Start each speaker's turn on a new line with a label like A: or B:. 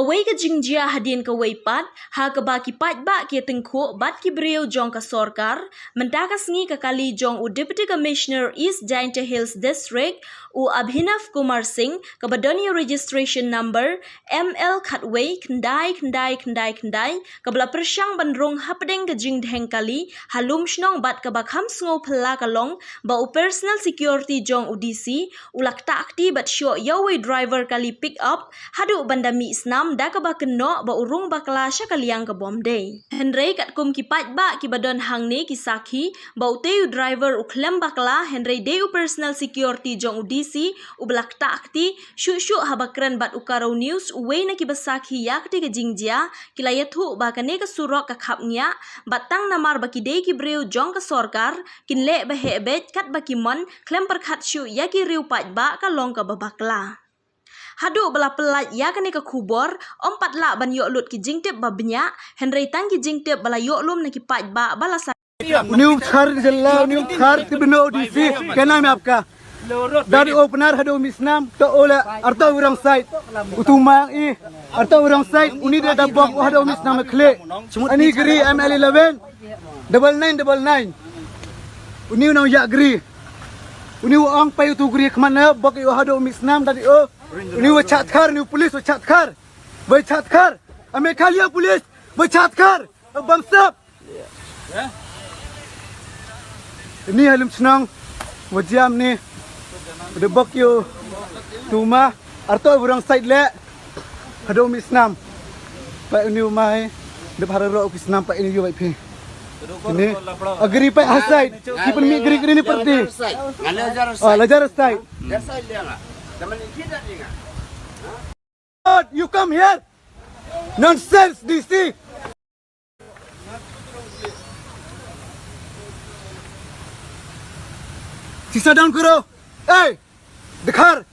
A: Kawai ke jingjia hadin kawai pat, ha ke baki pat ba ke tengku bat ki beriau jong ke sorkar, mentakas ngi ke kali jong u Deputy Commissioner East Daintree Hills District, u Abhinav Kumar Singh, ke badani registration number ML Khatway kendai, ke bela persyang bandrung hapdeng ke jingdheng kali, halum shnong bat ke bakham sngo pela kalong, ba u personal security jong u DC, u lakta akti bat syok yawai driver kali pick up, hadu bandami snam da ka ba keno ba urung bakla syakaliang ke bomday. Henry kat kum ki pat ba ki badon hangne ki sakhi ba uteu driver u klem bakla Henry deu personal security jong u DC u belak takti syuk habakran bat ukaro news uwe na ki basakhi yakti ke jingjia kilayathu ba kane ke surok ka khapnya batang namar baki dei ki breu jong ke sorkar kinle ba hebet kat baki mon klem perkhat syuk yaki riu pat ba ka long ka babakla. Hadu bela pelat ya kene ke kubor, ompat la ban yok lut ki jingtip ba banyak, Henry tang ki jingtip bala yok lum na ki pat ba bala sa.
B: New थर जल्ला न्यू थर तिबनो डीसी क्या नाम है आपका dari opener hado misnam to ola arta urang site utumang I arta urang site uni dia dabok hado misnam kle ani gri ML11 9999 uni no ya gri uni ang pay tu gri kemana bok yo hado misnam dari o uni wa chatkar ni polis wa chatkar ame khalia polis wa chatkar bamsap ini halim senang wajam ni de bok yo tuma arto urang side le hado misnam pa ini mai de hararo kisnam pa ini yo bai phi ini agri pa aside ki pen mi gri ni perti lajar side you come here nonsense DC sisa down kuro hey dikhar